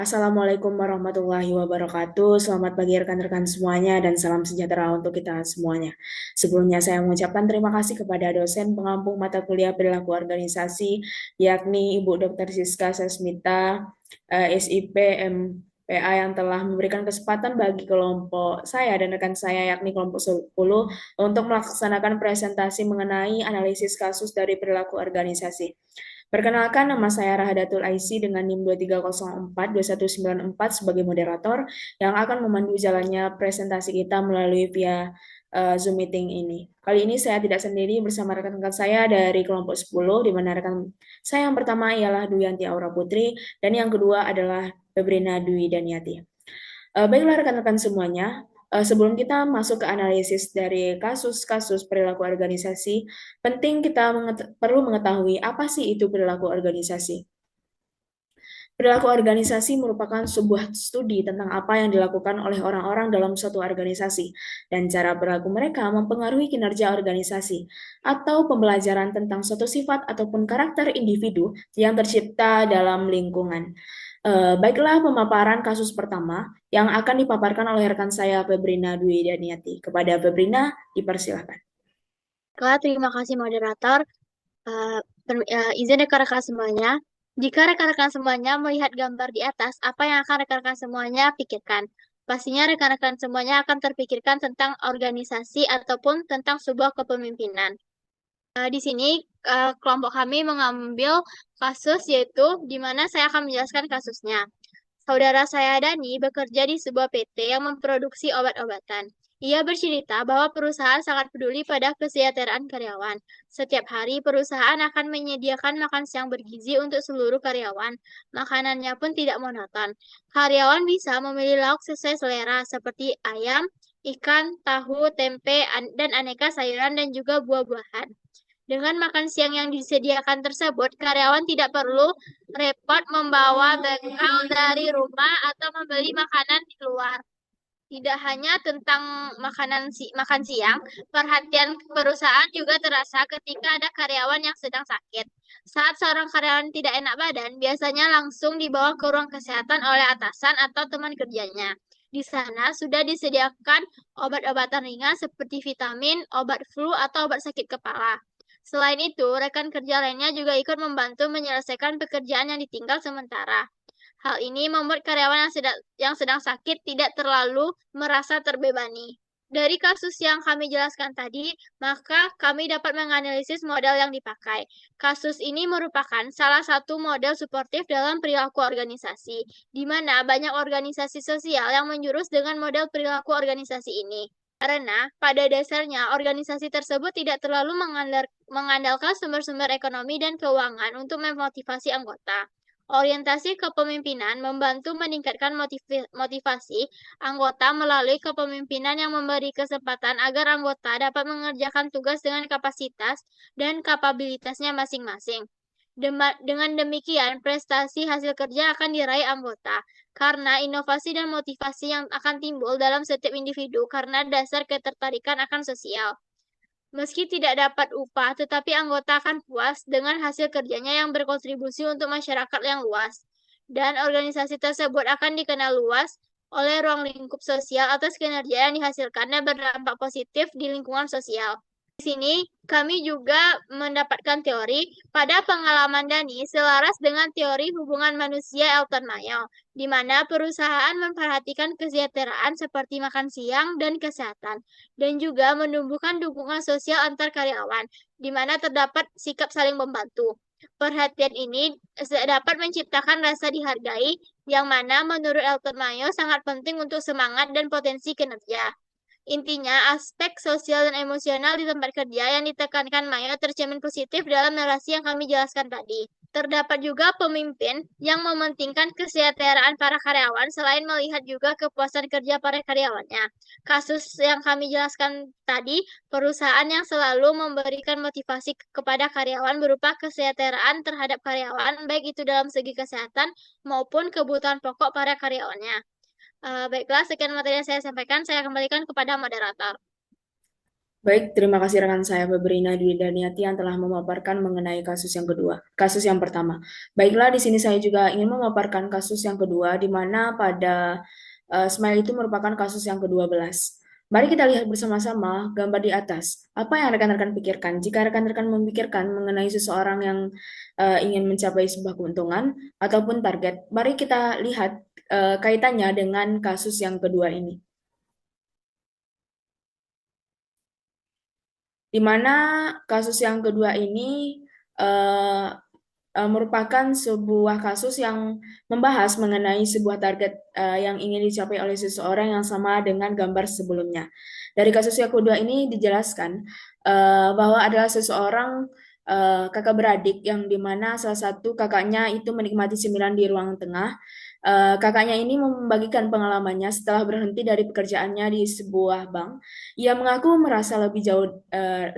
Assalamualaikum warahmatullahi wabarakatuh. Selamat pagi rekan-rekan semuanya dan salam sejahtera untuk kita semuanya. Sebelumnya saya mengucapkan terima kasih kepada dosen pengampu mata kuliah perilaku organisasi, yakni Ibu Dr. Siska Sesmita, SIP MPA yang telah memberikan kesempatan bagi kelompok saya dan rekan saya, yakni kelompok 10, untuk melaksanakan presentasi mengenai analisis kasus dari perilaku organisasi. Perkenalkan, nama saya Rahadatul Aisy dengan NIM 23042194 sebagai moderator yang akan memandu jalannya presentasi kita melalui via Zoom meeting ini. Kali ini saya tidak sendiri bersama rekan-rekan saya dari kelompok 10, di mana rekan saya yang pertama ialah Duyanti Aura Putri dan yang kedua adalah Febrina Dwi Daniati. Baiklah rekan-rekan semuanya, sebelum kita masuk ke analisis dari kasus-kasus perilaku organisasi, penting kita perlu mengetahui apa sih itu perilaku organisasi. Perilaku organisasi merupakan sebuah studi tentang apa yang dilakukan oleh orang-orang dalam suatu organisasi dan cara perilaku mereka mempengaruhi kinerja organisasi atau pembelajaran tentang suatu sifat ataupun karakter individu yang tercipta dalam lingkungan. Baiklah pemaparan kasus pertama yang akan dipaparkan oleh rekan saya Febrina Dwi Daniati. Kepada Febrina, dipersilahkan. Terima kasih moderator. Eh, izin rekan-rekan semuanya. Jika rekan-rekan semuanya melihat gambar di atas, apa yang akan rekan-rekan semuanya pikirkan? Pastinya rekan-rekan semuanya akan terpikirkan tentang organisasi ataupun tentang sebuah kepemimpinan. Di sini kelompok kami mengambil kasus yaitu di mana saya akan menjelaskan kasusnya. Saudara saya Dani bekerja di sebuah PT yang memproduksi obat-obatan. Ia bercerita bahwa perusahaan sangat peduli pada kesejahteraan karyawan. Setiap hari perusahaan akan menyediakan makan siang bergizi untuk seluruh karyawan. Makanannya pun tidak monoton. Karyawan bisa memilih lauk sesuai selera seperti ayam, ikan, tahu, tempe, dan aneka sayuran dan juga buah-buahan. Dengan makan siang yang disediakan tersebut, karyawan tidak perlu repot membawa bekal dari rumah atau membeli makanan di luar. Tidak hanya tentang makan siang, perhatian perusahaan juga terasa ketika ada karyawan yang sedang sakit. Saat seorang karyawan tidak enak badan, biasanya langsung dibawa ke ruang kesehatan oleh atasan atau teman kerjanya. Di sana sudah disediakan obat-obatan ringan seperti vitamin, obat flu, atau obat sakit kepala. Selain itu, rekan kerja lainnya juga ikut membantu menyelesaikan pekerjaan yang ditinggal sementara. Hal ini membuat karyawan yang sedang sakit tidak terlalu merasa terbebani. Dari kasus yang kami jelaskan tadi, maka kami dapat menganalisis model yang dipakai. Kasus ini merupakan salah satu model suportif dalam perilaku organisasi, di mana banyak organisasi sosial yang menjurus dengan model perilaku organisasi ini. Karena pada dasarnya organisasi tersebut tidak terlalu mengandalkan sumber-sumber ekonomi dan keuangan untuk memotivasi anggota. Orientasi kepemimpinan membantu meningkatkan motivasi anggota melalui kepemimpinan yang memberi kesempatan agar anggota dapat mengerjakan tugas dengan kapasitas dan kapabilitasnya masing-masing. Dengan demikian, prestasi hasil kerja akan diraih anggota karena inovasi dan motivasi yang akan timbul dalam setiap individu karena dasar ketertarikan akan sosial. Meski tidak dapat upah, tetapi anggota akan puas dengan hasil kerjanya yang berkontribusi untuk masyarakat yang luas. Dan organisasi tersebut akan dikenal luas oleh ruang lingkup sosial atas kinerja yang dihasilkan dan berdampak positif di lingkungan sosial. Di sini kami juga mendapatkan teori pada pengalaman Dani selaras dengan teori hubungan manusia Elton Mayo, di mana perusahaan memperhatikan kesejahteraan seperti makan siang dan kesehatan, dan juga menumbuhkan dukungan sosial antar karyawan, di mana terdapat sikap saling membantu. Perhatian ini dapat menciptakan rasa dihargai, yang mana menurut Elton Mayo sangat penting untuk semangat dan potensi kinerja. Intinya, aspek sosial dan emosional di tempat kerja yang ditekankan Mayo tercermin positif dalam narasi yang kami jelaskan tadi. Terdapat juga pemimpin yang mementingkan kesejahteraan para karyawan selain melihat juga kepuasan kerja para karyawannya. Kasus yang kami jelaskan tadi, perusahaan yang selalu memberikan motivasi kepada karyawan berupa kesejahteraan terhadap karyawan, baik itu dalam segi kesehatan maupun kebutuhan pokok para karyawannya. Baiklah, sekian materi yang saya sampaikan. Saya kembalikan kepada moderator. Baik, terima kasih rekan saya Febrina Dwi Daniati yang telah memaparkan mengenai kasus yang kedua, kasus yang pertama. Baiklah, di sini saya juga ingin memaparkan kasus yang kedua, di mana pada Smile itu merupakan kasus yang ke-12. Mari kita lihat bersama-sama gambar di atas. Apa yang rekan-rekan pikirkan? Jika rekan-rekan memikirkan mengenai seseorang yang ingin mencapai sebuah keuntungan ataupun target, mari kita lihat kaitannya dengan kasus yang kedua ini. Di mana kasus yang kedua ini eh, merupakan sebuah kasus yang membahas mengenai sebuah target yang ingin dicapai oleh seseorang yang sama dengan gambar sebelumnya. Dari kasus yang kedua ini dijelaskan bahwa adalah seseorang kakak beradik yang dimana salah satu kakaknya itu menikmati cemilan di ruang tengah. Kakaknya ini membagikan pengalamannya setelah berhenti dari pekerjaannya di sebuah bank. Ia mengaku merasa lebih jauh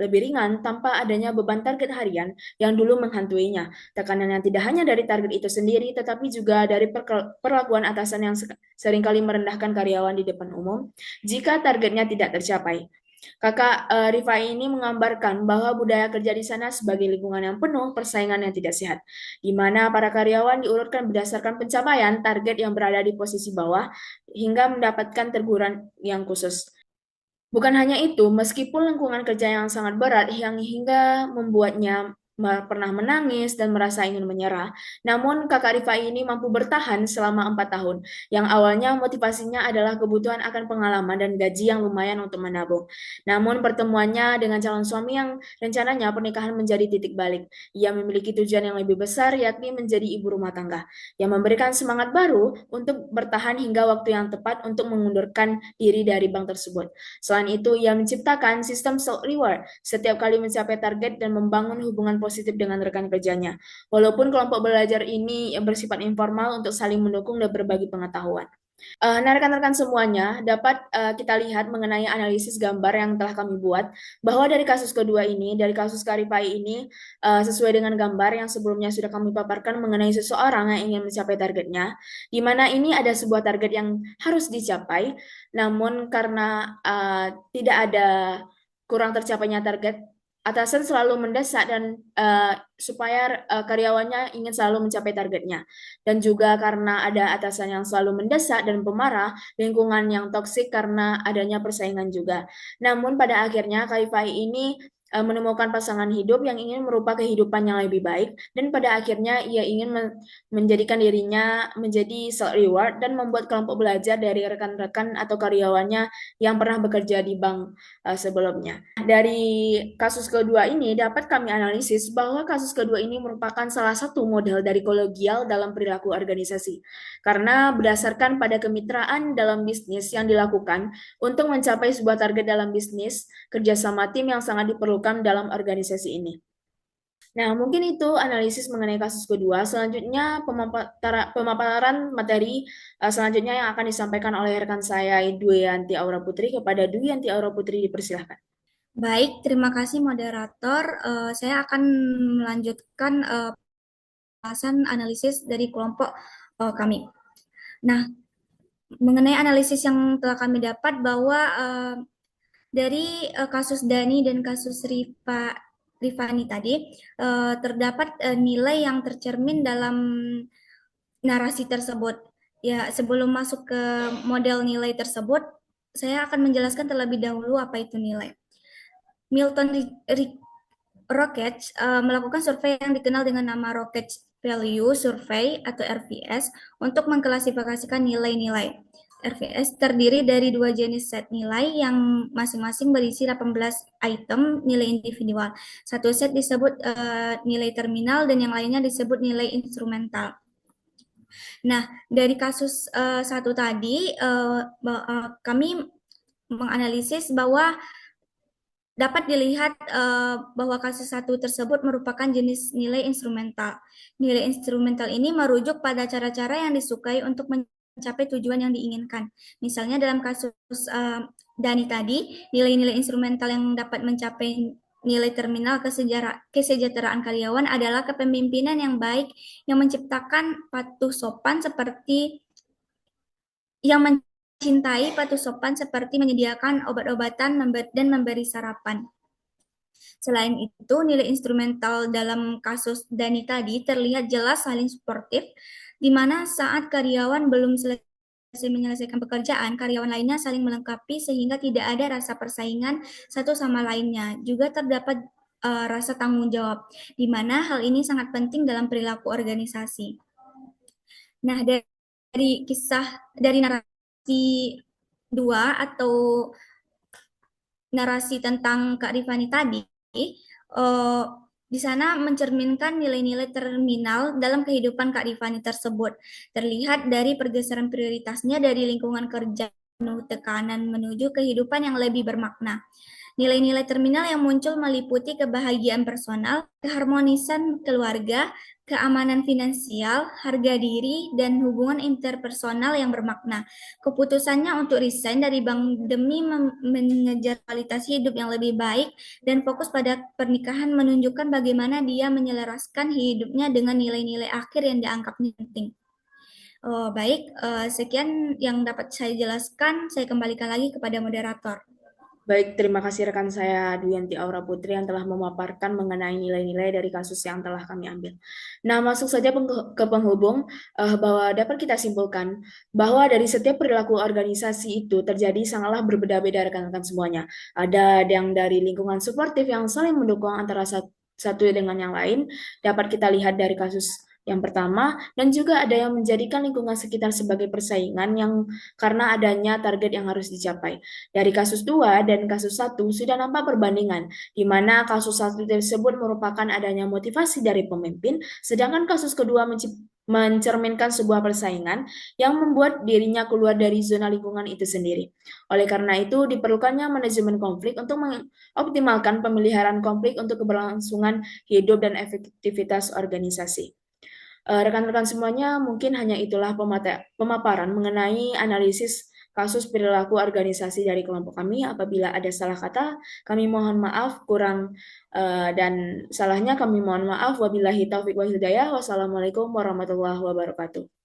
lebih ringan tanpa adanya beban target harian yang dulu menghantuinya. Tekanan yang tidak hanya dari target itu sendiri, tetapi juga dari perlakuan atasan yang seringkali merendahkan karyawan di depan umum jika targetnya tidak tercapai. Kakak Rifai ini menggambarkan bahwa budaya kerja di sana sebagai lingkungan yang penuh persaingan yang tidak sehat, di mana para karyawan diurutkan berdasarkan pencapaian target yang berada di posisi bawah hingga mendapatkan teguran yang khusus. Bukan hanya itu, meskipun lingkungan kerja yang sangat berat yang hingga membuatnya pernah menangis dan merasa ingin menyerah, namun kakak Rifai ini mampu bertahan selama 4 tahun. Yang awalnya motivasinya adalah kebutuhan akan pengalaman dan gaji yang lumayan untuk menabung. Namun pertemuannya dengan calon suami yang rencananya pernikahan menjadi titik balik. Ia memiliki tujuan yang lebih besar, yakni menjadi ibu rumah tangga, yang memberikan semangat baru untuk bertahan hingga waktu yang tepat untuk mengundurkan diri dari bank tersebut. Selain itu, ia menciptakan sistem self-reward setiap kali mencapai target dan membangun hubungan positif dengan rekan kerjanya. Walaupun kelompok belajar ini yang bersifat informal untuk saling mendukung dan berbagi pengetahuan. Nah, rekan-rekan semuanya, dapat kita lihat mengenai analisis gambar yang telah kami buat, bahwa dari kasus kedua ini, dari kasus Karipai ini, sesuai dengan gambar yang sebelumnya sudah kami paparkan mengenai seseorang yang ingin mencapai targetnya, di mana ini ada sebuah target yang harus dicapai, namun karena tidak ada kurang tercapainya target, atasan selalu mendesak dan supaya karyawannya ingin selalu mencapai targetnya. Dan juga karena ada atasan yang selalu mendesak dan pemarah, lingkungan yang toksik karena adanya persaingan juga. Namun pada akhirnya Kaifai ini menemukan pasangan hidup yang ingin merubah kehidupan yang lebih baik dan pada akhirnya ia ingin menjadikan dirinya menjadi self reward dan membuat kelompok belajar dari rekan-rekan atau karyawannya yang pernah bekerja di bank sebelumnya. Dari kasus kedua ini dapat kami analisis bahwa kasus kedua ini merupakan salah satu model dari kolegial dalam perilaku organisasi. Karena berdasarkan pada kemitraan dalam bisnis yang dilakukan untuk mencapai sebuah target dalam bisnis, kerjasama tim yang sangat diperlukan dalam organisasi ini. Nah, mungkin itu analisis mengenai kasus kedua. Selanjutnya, pemaparan materi selanjutnya yang akan disampaikan oleh rekan saya, Dwi Yanti Aura Putri. Kepada Dwi Yanti Aura Putri, dipersilahkan. Baik, terima kasih moderator. Saya akan melanjutkan pembahasan analisis dari kelompok kami. Nah, mengenai analisis yang telah kami dapat bahwa dari kasus Dani dan kasus Rifani tadi terdapat nilai yang tercermin dalam narasi tersebut. Ya, sebelum masuk ke model nilai tersebut, saya akan menjelaskan terlebih dahulu apa itu nilai. Milton Rockets melakukan survei yang dikenal dengan nama Rockets Value Survey atau RVS untuk mengklasifikasikan nilai-nilai. RVS terdiri dari dua jenis set nilai yang masing-masing berisi 18 item nilai individual. Satu set disebut nilai terminal dan yang lainnya disebut nilai instrumental. Nah, dari kasus satu tadi, kami menganalisis bahwa dapat dilihat bahwa kasus satu tersebut merupakan jenis nilai instrumental. Nilai instrumental ini merujuk pada cara-cara yang disukai untuk mencapai tujuan yang diinginkan. Misalnya dalam kasus Dani tadi, nilai-nilai instrumental yang dapat mencapai nilai terminal kesejahteraan karyawan adalah kepemimpinan yang baik yang menciptakan patuh sopan seperti yang mencintai patuh sopan seperti menyediakan obat-obatan dan memberi sarapan. Selain itu, nilai instrumental dalam kasus Dani tadi terlihat jelas saling suportif, di mana saat karyawan belum selesai menyelesaikan pekerjaan, karyawan lainnya saling melengkapi sehingga tidak ada rasa persaingan satu sama lainnya. Juga terdapat rasa tanggung jawab, di mana hal ini sangat penting dalam perilaku organisasi. Nah, dari narasi 2 atau narasi tentang Kak Rifani tadi, di sana mencerminkan nilai-nilai terminal dalam kehidupan Kak Rifani tersebut. Terlihat dari pergeseran prioritasnya dari lingkungan kerja penuh tekanan menuju kehidupan yang lebih bermakna. Nilai-nilai terminal yang muncul meliputi kebahagiaan personal, keharmonisan keluarga, keamanan finansial, harga diri, dan hubungan interpersonal yang bermakna. Keputusannya untuk resign dari bank demi mengejar kualitas hidup yang lebih baik dan fokus pada pernikahan menunjukkan bagaimana dia menyelaraskan hidupnya dengan nilai-nilai akhir yang dianggapnya penting. Baik, sekian yang dapat saya jelaskan. Saya kembalikan lagi kepada moderator. Baik, terima kasih rekan saya Duyanti Aura Putri yang telah memaparkan mengenai nilai-nilai dari kasus yang telah kami ambil. Nah, masuk saja ke penghubung bahwa dapat kita simpulkan bahwa dari setiap perilaku organisasi itu terjadi sangatlah berbeda-beda rekan-rekan semuanya. Ada yang dari lingkungan suportif yang saling mendukung antara satu dengan yang lain, dapat kita lihat dari kasus yang pertama, dan juga ada yang menjadikan lingkungan sekitar sebagai persaingan yang karena adanya target yang harus dicapai. Dari kasus 2 dan kasus 1 sudah nampak perbandingan, di mana kasus 1 tersebut merupakan adanya motivasi dari pemimpin, sedangkan kasus kedua mencerminkan sebuah persaingan yang membuat dirinya keluar dari zona lingkungan itu sendiri. Oleh karena itu, diperlukannya manajemen konflik untuk mengoptimalkan pemeliharaan konflik untuk keberlangsungan hidup dan efektivitas organisasi. Rekan-rekan semuanya, mungkin hanya itulah pemaparan mengenai analisis kasus perilaku organisasi dari kelompok kami. Apabila ada salah kata, kami mohon maaf, kurang dan salahnya kami mohon maaf. Wabillahi taufiq wa hidayah. Wassalamualaikum warahmatullahi wabarakatuh.